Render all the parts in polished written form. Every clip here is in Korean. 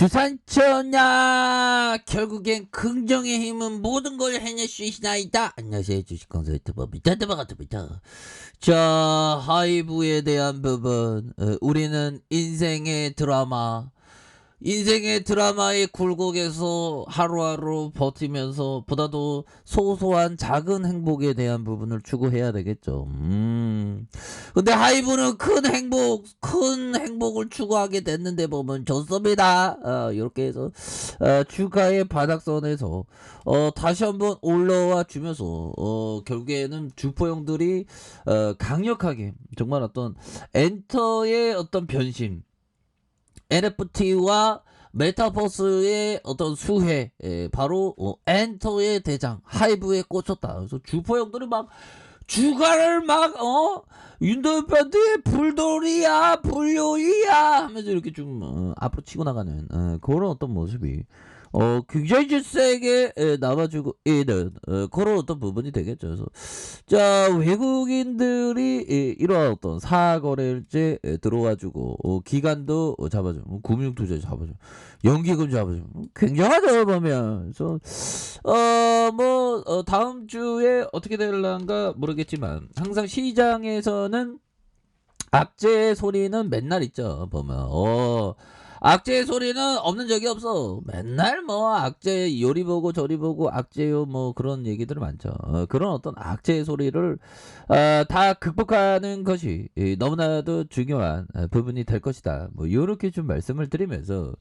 주산천야 결국엔 긍정의 힘은 모든 걸 해낼 수 있나이다. 안녕하세요, 주식kon설 유튜버 미타드바가토입니다. 자, 하이브에 대한 부분, 우리는 인생의 드라마의 굴곡에서 하루하루 버티면서 보다도 소소한 작은 행복에 대한 부분을 추구해야 되겠죠. 근데 하이브는 큰 행복을 추구하게 됐는데 보면 좋습니다. 이렇게 해서 주가의 바닥선에서 다시 한번 올라와 주면서 결국에는 주포형들이 강력하게 정말 어떤 엔터의 어떤 변심, NFT와 메타버스의 어떤 수혜, 바로 엔터의 대장 하이브에 꽂혔다. 그래서 주포형들이 막 주가를 막 윤도현한테 불돌이야 불요이야 하면서 이렇게 좀 앞으로 치고 나가는 그런 어떤 모습이 굉장히 좀 세게 남아주고 있는 그런 어떤 부분이 되겠죠. 그래서 자, 외국인들이 이러한 어떤 사거래일제 들어와주고 기간도 잡아주고 금융투자 잡아주고 연기금 잡아주고 굉장하죠 보면. 그래서 다음 주에 어떻게 될란가 모르겠지만 항상 시장에서는 악재의 소리는 맨날 있죠 보면. 악재의 소리는 없는 적이 없어. 맨날 뭐 악재 요리 보고 저리 보고 악재요 뭐 그런 얘기들 많죠. 그런 어떤 악재의 소리를 다 극복하는 것이 너무나도 중요한 부분이 될 것이다. 뭐 이렇게 좀 말씀을 드리면서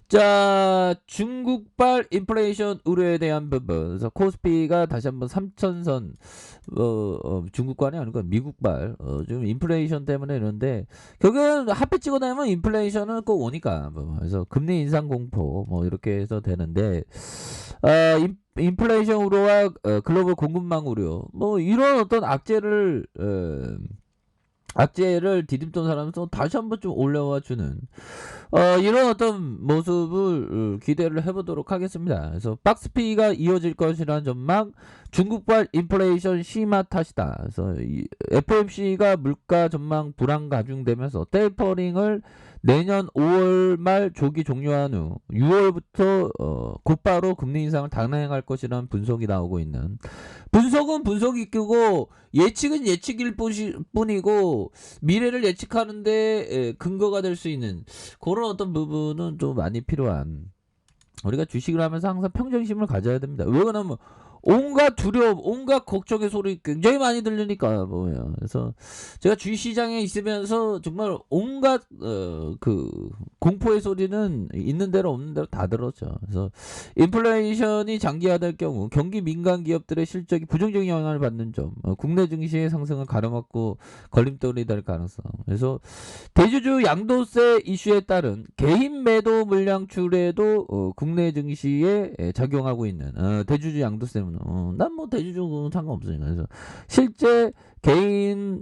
자, 중국발 인플레이션 우려에 대한 부분. 그래서 코스피가 다시 한번 3천선 중국발이 아니고 미국발 좀 인플레이션 때문에 이런데 결국은 핫빛 찍어 다니면 인플레이션은 꼭 오니까 그래서 금리 인상 공포 뭐 이렇게 해서 되는데 인플레이션 우려와 글로벌 공급망 우려 뭐 이런 어떤 악재를 디딤돈 사람은 다시 한번 좀 올라와 주는 이런 어떤 모습을 기대를 해보도록 하겠습니다. 그래서 박스피가 이어질 것이라는 전망, 중국발 인플레이션 심화 탓이다. 그래서 FOMC가 물가 전망 불안 가중되면서 테이퍼링을 내년 5월 말 조기 종료한 후 6월부터 곧바로 금리 인상을 단행할 것이라는 분석이 나오고 있는. 분석은 분석이 끼고 예측은 예측일 뿐이고 미래를 예측하는데 근거가 될 수 있는 그런 어떤 부분은 좀 많이 필요한, 우리가 주식을 하면서 항상 평정심을 가져야 됩니다. 왜 그러냐면 온갖 두려움, 온갖 걱정의 소리 굉장히 많이 들리니까 뭐예요. 그래서 제가 주식시장에 있으면서 정말 온갖 그 공포의 소리는 있는 대로 없는 대로 다 들었죠. 그래서 인플레이션이 장기화될 경우 경기 민간 기업들의 실적이 부정적인 영향을 받는 점, 국내 증시의 상승을 가로막고 걸림돌이 될 가능성. 그래서 대주주 양도세 이슈에 따른 개인 매도 물량 출에도 국내 증시에 작용하고 있는 대주주 양도세는 난 뭐 대주주는 상관없으니까. 그래서 실제 개인은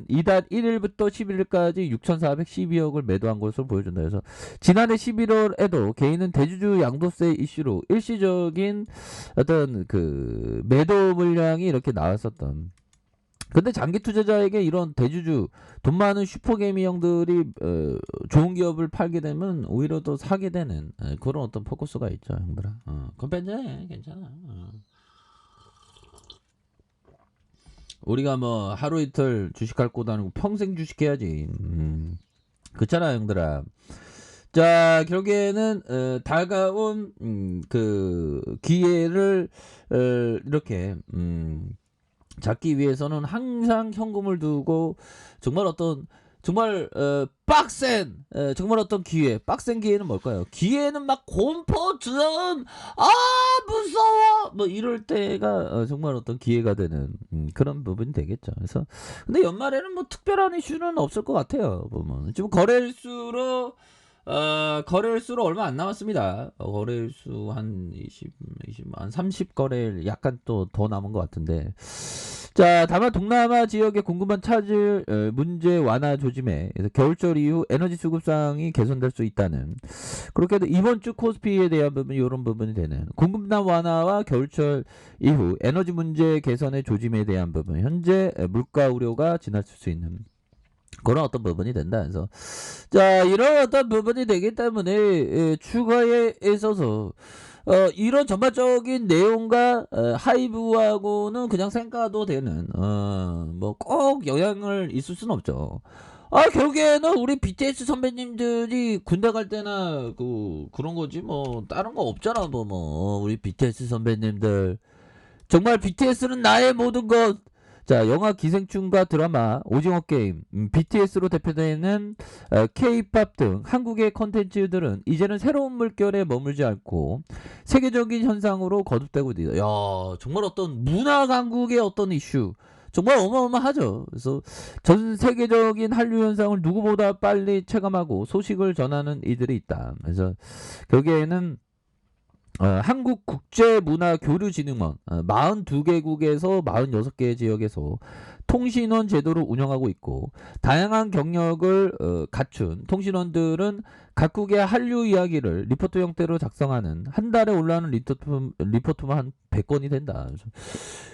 이달 1일부터 11일까지 6,412억을 매도한 것으로 보여준다. 그래서 지난해 11월에도 개인은 대주주 양도세 이슈로 일시적인 어떤 그 매도 물량이 이렇게 나왔었던. 근데 장기 투자자에게 이런 대주주 돈 많은 슈퍼개미 형들이 좋은 기업을 팔게 되면 오히려 더 사게 되는 그런 어떤 포커스가 있죠, 형들아. 그건 괜찮아, 괜찮아. 우리가 뭐 하루 이틀 주식할 것도 아니고 평생 주식해야지. 그렇잖아, 형들아. 자, 결국에는 다가온 그 기회를 이렇게 잡기 위해서는 항상 현금을 두고 정말 어떤 정말 빡센 정말 어떤 기회, 빡센 기회는 뭘까요? 기회는 막 공포, 두려움, 무서워 뭐 이럴 때가 정말 어떤 기회가 되는 그런 부분이 되겠죠. 그래서 근데 연말에는 뭐 특별한 이슈는 없을 것 같아요. 보면 지금 거래일수로 얼마 안 남았습니다. 거래일수 한 30거래일 약간 또 더 남은 것 같은데. 자, 다만 동남아 지역에 공급망 차질 문제 완화 조짐에 그래서 겨울철 이후 에너지 수급상이 개선될 수 있다는, 그렇게 해도 이번 주 코스피에 대한 부분 이런 부분이 되는 공급망 완화와 겨울철 이후 에너지 문제 개선의 조짐에 대한 부분, 현재 물가 우려가 지나칠 수 있는 그런 어떤 부분이 된다. 그래서 자 이런 어떤 부분이 되기 때문에 추가에 있어서 이런 전반적인 내용과 하이브하고는 그냥 생각도 되는 뭐 꼭 영향을 있을 수는 없죠. 결국에는 우리 BTS 선배님들이 군대 갈 때나 그런 거지 뭐 다른 거 없잖아 뭐 우리 BTS 선배님들 정말 BTS는 나의 모든 것. 자, 영화 기생충과 드라마, 오징어 게임, BTS로 대표되는 K-팝 등 한국의 컨텐츠들은 이제는 새로운 물결에 머물지 않고 세계적인 현상으로 거듭되고 있다. 야, 정말 어떤 문화 강국의 어떤 이슈. 정말 어마어마하죠. 그래서 전 세계적인 한류 현상을 누구보다 빨리 체감하고 소식을 전하는 이들이 있다. 그래서 결국에는 한국국제문화교류진흥원 42개국에서 46개 지역에서 통신원 제도를 운영하고 있고 다양한 경력을 갖춘 통신원들은 각국의 한류 이야기를 리포트 형태로 작성하는 한 달에 올라오는 리포트만 한 100건이 된다. 그래서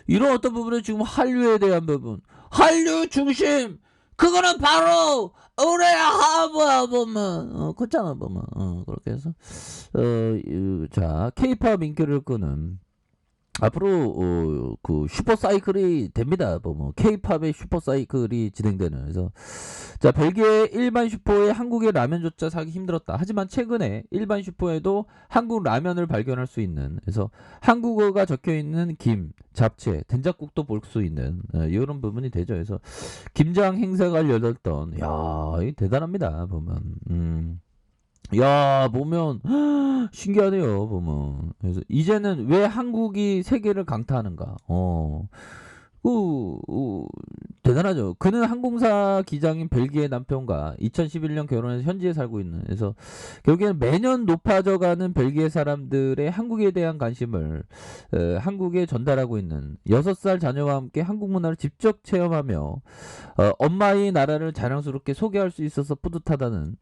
이런 어떤 부분은 지금 한류에 대한 부분 한류 중심 그거는 바로 우리 하부야 보면 그렇잖아 보면 그렇게 해서 자 K-팝 인기를 끄는 앞으로 그 슈퍼 사이클이 됩니다. 뭐 K-팝의 슈퍼 사이클이 진행되는 그래서 자 벨기에 일반 슈퍼에 한국의 라면조차 사기 힘들었다. 하지만 최근에 일반 슈퍼에도 한국 라면을 발견할 수 있는 그래서 한국어가 적혀 있는 김, 잡채, 된장국도 볼 수 있는 이런 부분이 되죠. 그래서 김장 행사가 열렸던 야, 이 대단합니다. 보면 야 보면 신기하네요 보면 그래서 이제는 왜 한국이 세계를 강타하는가 대단하죠. 그는 항공사 기장인 벨기에 남편과 2011년 결혼해서 현지에 살고 있는 그래서 결국에는 매년 높아져가는 벨기에 사람들의 한국에 대한 관심을 한국에 전달하고 있는 6살 자녀와 함께 한국 문화를 직접 체험하며 엄마의 나라를 자랑스럽게 소개할 수 있어서 뿌듯하다는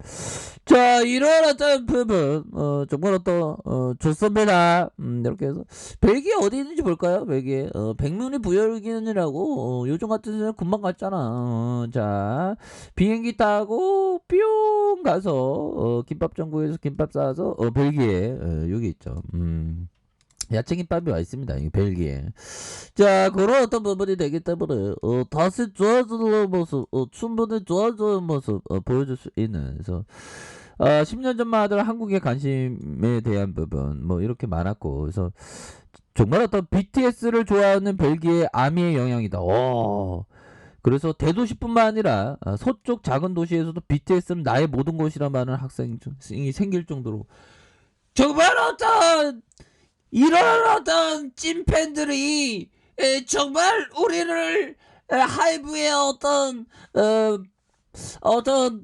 자 이런 어떤 부분 정말 어떤 좋습니다. 이렇게 해서 벨기에 어디 있는지 볼까요? 벨기에 백문이 부여기는이라고 요즘 같은 데는 금방 갔잖아. 자 비행기 타고 뿅 가서 김밥 전국에서 김밥 싸서 벨기에 여기 있죠. 야채김밥이 와 있습니다. 이 벨기에. 자, 그런 어떤 부분이 되기 때문에, 다시 좋아지는 모습, 충분히 좋아지는 모습, 보여줄 수 있는. 그래서, 10년 전만 하더라도 한국의 관심에 대한 부분, 뭐, 이렇게 많았고, 그래서, 정말 어떤 BTS를 좋아하는 벨기에 아미의 영향이다. 그래서 대도시뿐만 아니라 서쪽 작은 도시에서도 BTS는 나의 모든 것이라 말하는 학생이 생길 정도로 정말 어떤 이런 어떤 찐팬들이 정말 우리를 하이브의 어떤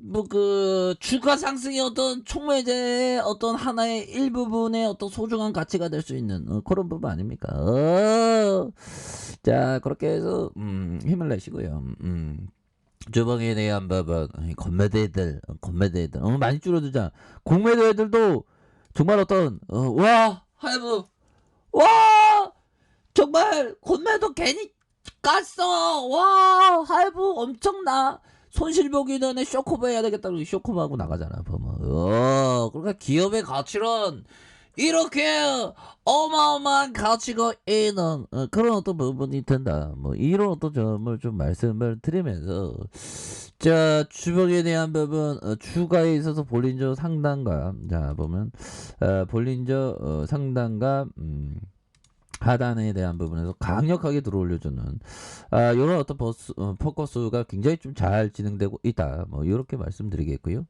뭐 그 주가 상승의 어떤 촉매제의 어떤 하나의 일부분의 어떤 소중한 가치가 될 수 있는 그런 부분 아닙니까? 자 그렇게 해서 힘을 내시고요. 주방에 대한 부분 건매대들 많이 줄어들자. 공매대들도 정말 어떤 와 하이브 와 정말 건매도 괜히 깠어 와 하이브 엄청나 손실보기 전에 쇼커버 해야 되겠다 그러고 쇼커버 하고 나가잖아 보면 그러니까 기업의 가치론 이렇게 어마어마한 가치가 있는 그런 어떤 부분이 된다 뭐 이런 어떤 점을 좀 말씀을 드리면서 자 주먹에 대한 부분 추가에 있어서 볼린저 상단과 자 보면 볼린저 상단과 하단에 대한 부분에서 강력하게 들어올려주는 이런 어떤 포커스가 굉장히 좀 잘 진행되고 있다 뭐 이렇게 말씀드리겠고요.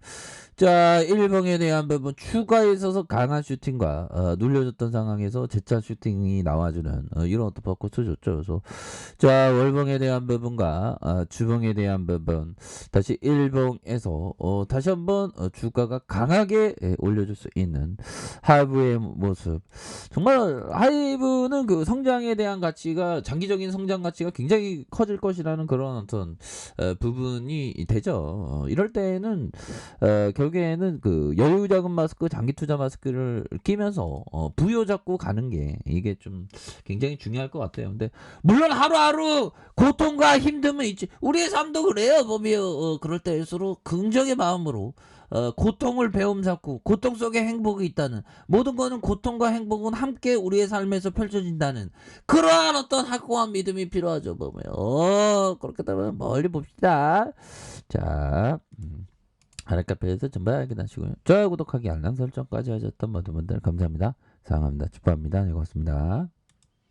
자 1번에 대한 부분 추가에 있어서 강한 슈팅과 눌려졌던 상황에서 재차 슈팅이 나와주는 이런 어떤 포커스 좋죠. 그래서 자 월봉에 대한 부분과 주봉에 대한 부분 다시 1봉에서 다시 한번 주가가 강하게 올려줄 수 있는 하이브의 모습 정말 하이브는 이거는 그 성장에 대한 가치가 장기적인 성장 가치가 굉장히 커질 것이라는 그런 어떤 부분이 되죠. 이럴 때는 결국에는 그 여유 자금 마스크, 장기 투자 마스크를 끼면서 부여 잡고 가는 게 이게 좀 굉장히 중요할 것 같아요. 근데 물론 하루하루 고통과 힘듦은 있지. 우리의 삶도 그래요. 보면 그럴 때일수록 긍정의 마음으로 고통을 배움 삼고 고통 속에 행복이 있다는, 모든 거는 고통과 행복은 함께 우리의 삶에서 펼쳐진다는 그러한 어떤 확고한 믿음이 필요하죠. 보면 그렇게 되면 멀리 봅시다. 자, 아랫카페에서 전부 알게 하시고요. 좋아요, 구독하기, 알람 설정까지 하셨던 모든 분들 감사합니다. 사랑합니다. 축복합니다. 네, 고맙습니다.